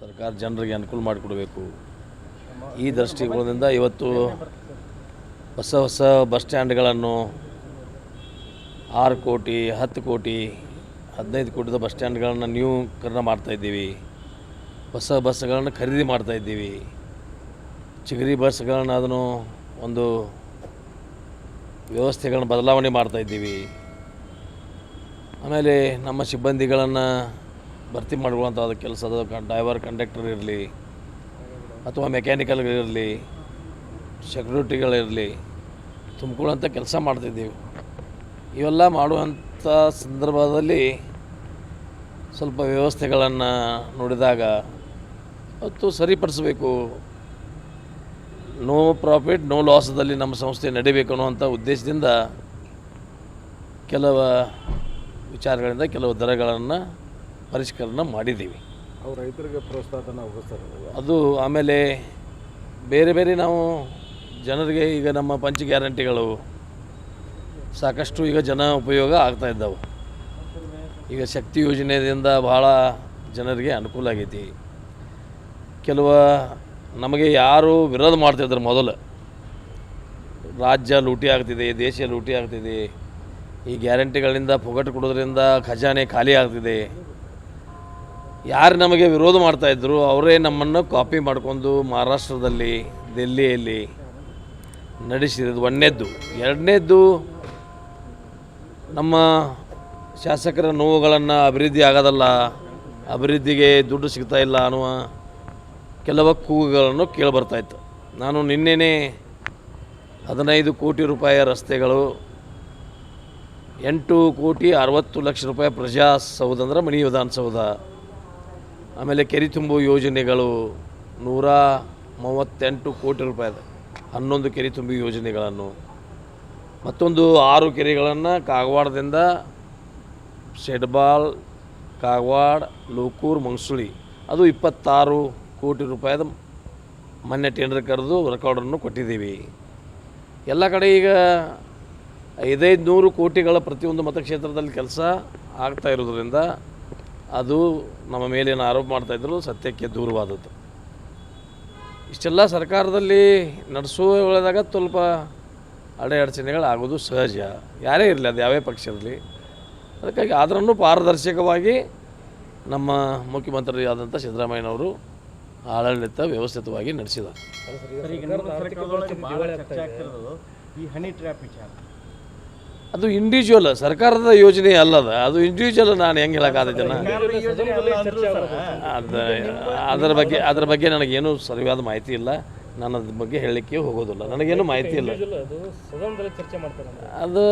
ಸರ್ಕಾರ ಜನರಿಗೆ ಅನುಕೂಲ ಮಾಡಿಕೊಡಬೇಕು. ಈ ದೃಷ್ಟಿಕೋನದಿಂದ ಇವತ್ತು ಹೊಸ ಹೊಸ ಬಸ್ ಸ್ಟ್ಯಾಂಡ್ಗಳನ್ನು 6 ಕೋಟಿ 10 ಕೋಟಿ 15 ಕೋಟಿದ ಬಸ್ ಸ್ಟ್ಯಾಂಡ್ಗಳನ್ನು ನ್ಯೂಕರಣ ಮಾಡ್ತಾಯಿದ್ದೀವಿ. ಹೊಸ ಬಸ್ಗಳನ್ನು ಖರೀದಿ ಮಾಡ್ತಾಯಿದ್ದೀವಿ. ಚಿಗರಿ ಬಸ್ಗಳನ್ನು ಅದನ್ನು ಒಂದು ವ್ಯವಸ್ಥೆಗಳನ್ನು ಬದಲಾವಣೆ ಮಾಡ್ತಾಯಿದ್ದೀವಿ. ಆಮೇಲೆ ನಮ್ಮ ಸಿಬ್ಬಂದಿಗಳನ್ನು ಭರ್ತಿ ಮಾಡುವಂಥ ಕೆಲಸದ ಡ್ರೈವರ್ ಕಂಡಕ್ಟರ್ ಇರಲಿ ಅಥವಾ ಮೆಕ್ಯಾನಿಕಲ್ಗಳಿರಲಿ ಸೆಕ್ಯೂರಿಟಿಗಳಿರಲಿ ತುಂಬಿಕೊಳ್ಳುವಂಥ ಕೆಲಸ ಮಾಡ್ತಿದ್ದೀವಿ. ಇವೆಲ್ಲ ಮಾಡುವಂಥ ಸಂದರ್ಭದಲ್ಲಿ ಸ್ವಲ್ಪ ವ್ಯವಸ್ಥೆಗಳನ್ನು ನೋಡಿದಾಗ ಮತ್ತು ಸರಿಪಡಿಸಬೇಕು. ನೋ ಪ್ರಾಫಿಟ್ ನೋ ಲಾಸದಲ್ಲಿ ನಮ್ಮ ಸಂಸ್ಥೆ ನಡಿಬೇಕು ಅನ್ನುವಂಥ ಉದ್ದೇಶದಿಂದ ಕೆಲವು ವಿಚಾರಗಳಿಂದ ಕೆಲವು ದರಗಳನ್ನು ಪರಿಷ್ಕರಣೆ ಮಾಡಿದ್ದೀವಿ. ಅವ್ರು ರೈತರಿಗೆ ಪ್ರೋತ್ಸಾಹನ ಅದು ಆಮೇಲೆ ಬೇರೆ ಬೇರೆ ನಾವು ಜನರಿಗೆ ಈಗ ನಮ್ಮ ಪಂಚ ಗ್ಯಾರಂಟಿಗಳು ಸಾಕಷ್ಟು ಈಗ ಜನ ಉಪಯೋಗ ಆಗ್ತಾಯಿದ್ದಾವೆ. ಈಗ ಶಕ್ತಿ ಯೋಜನೆಯಿಂದ ಭಾಳ ಜನರಿಗೆ ಅನುಕೂಲ ಆಗೈತಿ. ಕೆಲವು ನಮಗೆ ಯಾರು ವಿರೋಧ ಮಾಡ್ತಿದ್ರು ಮೊದಲು, ರಾಜ್ಯ ಲೂಟಿ ಆಗ್ತಿದೆ, ದೇಶ ಲೂಟಿ ಆಗ್ತಿದೆ, ಈ ಗ್ಯಾರಂಟಿಗಳಿಂದ ಪುಗಟು ಕೊಡೋದ್ರಿಂದ ಖಜಾನೆ ಖಾಲಿ ಆಗ್ತಿದೆ, ಯಾರು ನಮಗೆ ವಿರೋಧ ಮಾಡ್ತಾಯಿದ್ರು ಅವರೇ ನಮ್ಮನ್ನು ಕಾಪಿ ಮಾಡಿಕೊಂಡು ಮಹಾರಾಷ್ಟ್ರದಲ್ಲಿ ದಿಲ್ಲಿಯಲ್ಲಿ ನಡೆಸಿದ್ದು ಒಂದನೇದ್ದು. ಎರಡನೇದ್ದು ನಮ್ಮ ಶಾಸಕರ ನೋವುಗಳನ್ನು ಅಭಿವೃದ್ಧಿ ಆಗೋದಲ್ಲ, ಅಭಿವೃದ್ಧಿಗೆ ದುಡ್ಡು ಸಿಗ್ತಾಯಿಲ್ಲ ಅನ್ನುವ ಕೆಲವು ಕೂಗುಗಳನ್ನು ಕೇಳಿಬರ್ತಾಯಿತ್ತು. ನಾನು ನಿನ್ನೆನೇ 15 ಕೋಟಿ ರೂಪಾಯಿ ರಸ್ತೆಗಳು, 8 ಕೋಟಿ 60 ಲಕ್ಷ ರೂಪಾಯಿ ಪ್ರಜಾಸೌಧ ಅಂದರೆ ಮಣಿ ವಿಧಾನಸೌಧ, ಆಮೇಲೆ ಕೆರೆ ತುಂಬು ಯೋಜನೆಗಳು 138 ಕೋಟಿ ರೂಪಾಯಿದ 11 ಕೆರೆ ತುಂಬಿ ಯೋಜನೆಗಳನ್ನು, ಮತ್ತೊಂದು 6 ಕೆರೆಗಳನ್ನು ಕಾಗವಾಡದಿಂದ ಶೆಡ್ಬಾಲ್, ಕಾಗವಾಡ, ಲೋಕೂರು, ಮಂಗಸುಳಿ ಅದು 26 ಕೋಟಿ ರೂಪಾಯಿದ ಮೊನ್ನೆ ಟೆಂಡರ್ ಕರೆದು ರೆಕಾರ್ಡನ್ನು ಕೊಟ್ಟಿದ್ದೀವಿ. ಎಲ್ಲ ಕಡೆ ಈಗ 500 ಕೋಟಿಗಳ ಪ್ರತಿಯೊಂದು ಮತಕ್ಷೇತ್ರದಲ್ಲಿ ಕೆಲಸ ಆಗ್ತಾ ಇರೋದ್ರಿಂದ ಅದು ನಮ್ಮ ಮೇಲೇನು ಆರೋಪ ಮಾಡ್ತಾಯಿದ್ರು ಸತ್ಯಕ್ಕೆ ದೂರವಾದದ್ದು. ಇಷ್ಟೆಲ್ಲ ಸರ್ಕಾರದಲ್ಲಿ ನಡೆಸುವಾಗ ಸ್ವಲ್ಪ ಅಡೆಯಡಚಣೆಗಳು ಆಗೋದು ಸಹಜ, ಯಾರೇ ಇರಲಿ, ಅದು ಯಾವೇ ಪಕ್ಷ ಇರಲಿ. ಅದಕ್ಕಾಗಿ ಅದರನ್ನು ಪಾರದರ್ಶಕವಾಗಿ ನಮ್ಮ ಮುಖ್ಯಮಂತ್ರಿ ಆದಂಥ ಸಿದ್ದರಾಮಯ್ಯನವರು ಆಡಳಿತ ವ್ಯವಸ್ಥಿತವಾಗಿ ನಡೆಸಿದ್ದಾರೆ. ಅದು ಇಂಡಿವಿಜುವಲ್ ಸರ್ಕಾರದ ಯೋಜನೆ ಅಲ್ಲದ, ಅದು ಇಂಡಿವಿಜುವಲ್. ನಾನು ಹೆಂಗೆ ಹೇಳೋಕ್ಕಾಗತ್ತೇನ ಅದರ ಬಗ್ಗೆ ನನಗೇನು ಸರಿಯಾದ ಮಾಹಿತಿ ಇಲ್ಲ. ನಾನು ಅದ್ರ ಬಗ್ಗೆ ಹೇಳಲಿಕ್ಕೆ ಹೋಗೋದಿಲ್ಲ, ನನಗೇನು ಮಾಹಿತಿ ಇಲ್ಲ. ಅದು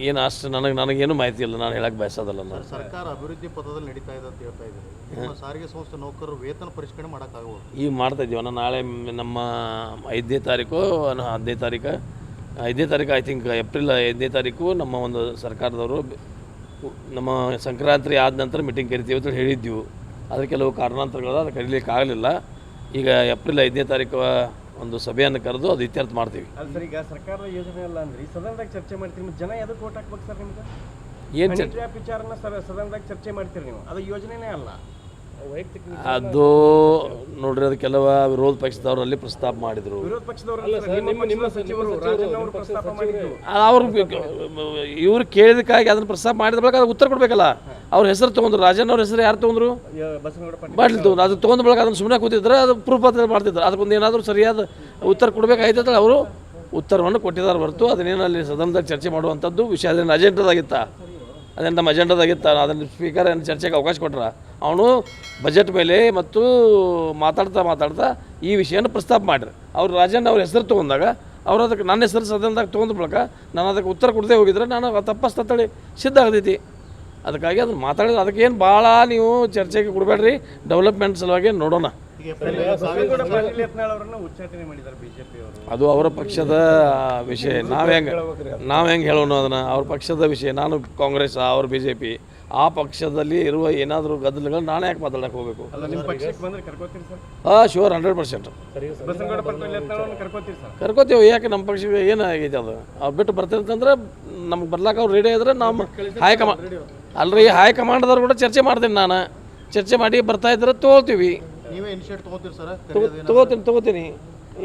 ಏನು ಅಷ್ಟು ನನಗೇನು ಮಾಹಿತಿ ಇಲ್ಲ, ನಾನು ಹೇಳಕ್ಕೆ ಬಯಸೋದಲ್ಲ. ನಾನು ಸರ್ಕಾರ ಅಭಿವೃದ್ಧಿ ಪಥದಲ್ಲಿ ನಡೀತಾ ಇದೆ ಅಂತ ಹೇಳ್ತಾ ಇದ್ದೀನಿ. ಸಾರಿಗೆ ಸಂಸ್ಥೆ ನೌಕರರು ವೇತನ ಪರಿಷ್ಕರಣೆ ಮಾಡೋಕ್ಕಾಗಬಹುದು. ಈಗ ಮಾಡ್ತಾಯಿದ್ದೀವಿ. ನಾಳೆ ನಮ್ಮ 5ನೇ ತಾರೀಕು 10ನೇ ತಾರೀಕು 5ನೇ ತಾರೀಕು ಐ ಥಿಂಕ್ ಏಪ್ರಿಲ್ 5ನೇ ತಾರೀಕು ನಮ್ಮ ಒಂದು ಸರ್ಕಾರದವರು ನಮ್ಮ ಸಂಕ್ರಾಂತಿ ಆದ ನಂತರ ಮೀಟಿಂಗ್ ಕರಿತೀವಿ ಅಂತ ಹೇಳಿದ್ದೀವಿ. ಅದರ ಕೆಲವು ಕಾರಣಾಂತರಗಳು ಅದು ಕರೀಲಿಕ್ಕೆ ಆಗಲಿಲ್ಲ. ಈಗ ಏಪ್ರಿಲ್ 5ನೇ ತಾರೀಕು ಒಂದು ಸಭೆಯನ್ನು ಕರೆದು ಅದು ಇತ್ಯರ್ಥ ಮಾಡ್ತೀವಿ. ಸರ್, ಈಗ ಸರ್ಕಾರದ ಯೋಜನೆ ಅಲ್ಲ ಅಂದ್ರೆ ಸದನದಾಗ ಚರ್ಚೆ ಮಾಡ್ತೀವಿ, ಜನ ಎದಕ್ಕೆ ಓಟ್ ಹಾಕ್ಬೇಕು ಸರ್? ನಿಮ್ಗೆ ಏನು ವಿಚಾರನ ಸದನದಾಗ ಚರ್ಚೆ ಮಾಡ್ತೀರಿ ನೀವು, ಅದು ಯೋಜನೆನೇ ಅಲ್ಲ, ವೈಯಕ್ತಿಕ ಅದು ನೋಡ್ರಿ. ಅದು ಕೆಲವು ವಿರೋಧ ಪಕ್ಷದವರಲ್ಲಿ ಪ್ರಸ್ತಾಪ ಮಾಡಿದರು. ವಿರೋಧ ಪಕ್ಷದವರು ಸಚಿವರು ರಾಜಣ್ಣ ಪ್ರಸ್ತಾಪ ಮಾಡಿದ್ರು. ಅವ್ರು ಇವ್ರು ಕೇಳಿದಕ್ಕಾಗಿ ಅದನ್ನು ಪ್ರಸ್ತಾಪ ಮಾಡಿದ ಬಳಿಕ ಅದು ಉತ್ತರ ಕೊಡಬೇಕಲ್ಲ. ಅವ್ರ ಹೆಸರು ತೊಗೊಂಡ್ರು, ರಾಜಣ್ಣ ಅವ್ರ ಹೆಸರು ಯಾರು ತೊಗೊಂಡ್ರು? ಬಾಟ್ಲಿ ತೊಗೊಂಡು. ಅದು ತೊಗೊಂಡ ಬಳಿಕ ಅದನ್ನು ಸುಮ್ಮನೆ ಕೂತಿದ್ರೆ ಅದು ಪ್ರೂಫ್ ಅಂತ ಮಾಡ್ತಿದ್ರು. ಅದಕ್ಕೊಂದು ಏನಾದರೂ ಸರಿಯಾದ ಉತ್ತರ ಕೊಡಬೇಕಾಯ್ತಂದ್ರೆ ಅವರು ಉತ್ತರವನ್ನು ಕೊಟ್ಟಿದ್ದಾರೆ ಹೊರತು ಅದನ್ನೇನಲ್ಲಿ ಸದನದಲ್ಲಿ ಚರ್ಚೆ ಮಾಡುವಂಥದ್ದು ವಿಷಯ ಅದೇನು ಅಜೆಂಡಾದಾಗಿತ್ತ, ಅದೇನು ನಮ್ಮ ಅಜೆಂಡಾದಾಗಿತ್ತ. ಅದನ್ನು ಸ್ಪೀಕರ್ ಏನು ಚರ್ಚೆಗೆ ಅವಕಾಶ ಕೊಟ್ರ. ಅವನು ಬಜೆಟ್ ಮೇಲೆ ಮತ್ತು ಮಾತಾಡ್ತಾ ಈ ವಿಷಯನ ಪ್ರಸ್ತಾಪ ಮಾಡಿರಿ. ಅವ್ರು ರಾಜಣ್ಣ ಅವ್ರ ಹೆಸರು ತೊಗೊಂಡಾಗ ಅವ್ರು ಅದಕ್ಕೆ ನನ್ನ ಹೆಸರು ಸದನದಾಗ ತೊಗೊಂಡ ಬಳಿಕ ನಾನು ಅದಕ್ಕೆ ಉತ್ತರ ಕೊಡದೆ ಹೋಗಿದ್ರೆ ನಾನು ತಪ್ಪಸ್ತಳಿ ಸಿದ್ಧ ಆಗ್ತೈತಿ. ಅದಕ್ಕಾಗಿ ಅದನ್ನು ಮಾತಾಡಿದ್ರೆ ಅದಕ್ಕೇನು ಭಾಳ ನೀವು ಚರ್ಚೆಗೆ ಕೊಡಬೇಡ್ರಿ. ಡೆವಲಪ್ಮೆಂಟ್ ಸಲುವಾಗಿ ನೋಡೋಣ. ಅದು ಅವರ ಪಕ್ಷದ ವಿಷಯ. ನಾವು ಹೆಂಗೆ ಹೇಳೋಣ ಅದನ್ನು? ಅವ್ರ ಪಕ್ಷದ ವಿಷಯ. ನಾನು ಕಾಂಗ್ರೆಸ್, ಅವ್ರ BJP, ಆ ಪಕ್ಷದಲ್ಲಿ ಇರುವ ಏನಾದರೂ ಗದ್ದಲಗಳು ನಾನು ಯಾಕೆ ಮಾತಾಡಕ್ಕೆ ಹೋಗಬೇಕು? ಶೋರ್ 100% ಕರ್ಕೋತೀವಿ. ಯಾಕೆ ನಮ್ಮ ಪಕ್ಷಕ್ಕೆ ಏನಾಗೈತೆ ಅದು? ಅವ್ರು ಬಿಟ್ಟು ಬರ್ತಿರ್ತಂದ್ರೆ ನಮ್ಗೆ ಬರ್ಲಾಕ ಅವ್ರು ರೆಡಿ ಆಗಿದ್ರೆ ನಮ್ಮ ಹೈಕಮಾಂಡ್ ಹೈಕಮಾಂಡ್ದವ್ರು ಕೂಡ ಚರ್ಚೆ ಮಾಡ್ತೀನಿ. ನಾನು ಚರ್ಚೆ ಮಾಡಿ ಬರ್ತಾ ಇದ್ರೆ ತೊಗೊಳ್ತೀವಿ. ನೀವೇ ಇನಿಷಿಯೇಟ್ ತೊಗೋತೀರಿ ಸರ್? ತೊಗೋತೀನಿ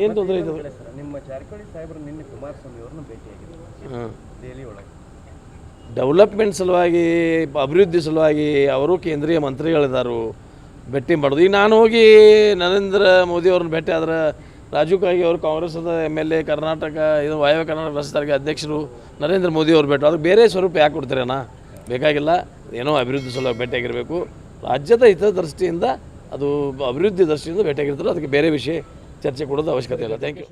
ಏನು ತೊಂದರೆ ಇದು. ನಿಮ್ಮ ಜಾರಕಿಹೊಳಿ ಸಾಹೇಬರು ನಿನ್ನೆ ಕುಮಾರಸ್ವಾಮಿ ಅವ್ರನ್ನ ಭೇಟಿಯಾಗಿದ್ದಾರೆ ಹಾಂ, ದೆಹಲಿ ಒಳಗೆ. ಡೆವಲಪ್ಮೆಂಟ್ ಸಲುವಾಗಿ, ಅಭಿವೃದ್ಧಿ ಸಲುವಾಗಿ ಅವರು ಕೇಂದ್ರೀಯ ಮಂತ್ರಿಗಳಿದ್ದಾರು, ಭೇಟಿ ಮಾಡೋದು. ಈಗ ನಾನು ಹೋಗಿ ನರೇಂದ್ರ ಮೋದಿ ಅವ್ರನ್ನ ಭೇಟಿ ಆದ್ರೆ, ರಾಜೀವ್ ಕಾಗೆ ಅವರು ಕಾಂಗ್ರೆಸ್ದ MLA, ಕರ್ನಾಟಕ ಇದು ವಾಯವ್ಯ ಕರ್ನಾಟಕ ರಾಷ್ಟ್ರ ಸಾರಿಗೆ ಅಧ್ಯಕ್ಷರು ನರೇಂದ್ರ ಮೋದಿ ಅವ್ರು ಭೇಟಿ, ಅದಕ್ಕೆ ಬೇರೆ ಸ್ವರೂಪ ಯಾಕೆ ಕೊಡ್ತೀರಣ್ಣ? ಬೇಕಾಗಿಲ್ಲ. ಏನೋ ಅಭಿವೃದ್ಧಿ ಸಲುವಾಗಿ ಭೇಟಿಯಾಗಿರಬೇಕು, ರಾಜ್ಯದ ಹಿತದೃಷ್ಟಿಯಿಂದ, ಅದು ಅಭಿವೃದ್ಧಿ ದೃಷ್ಟಿಯಿಂದ ಭೇಟಿಯಾಗಿರ್ತಾರೆ. ಅದಕ್ಕೆ ಬೇರೆ ವಿಷಯ ಚರ್ಚೆ ಕೊಡೋದು ಅವಶ್ಯಕತೆ ಇಲ್ಲ. Thank you.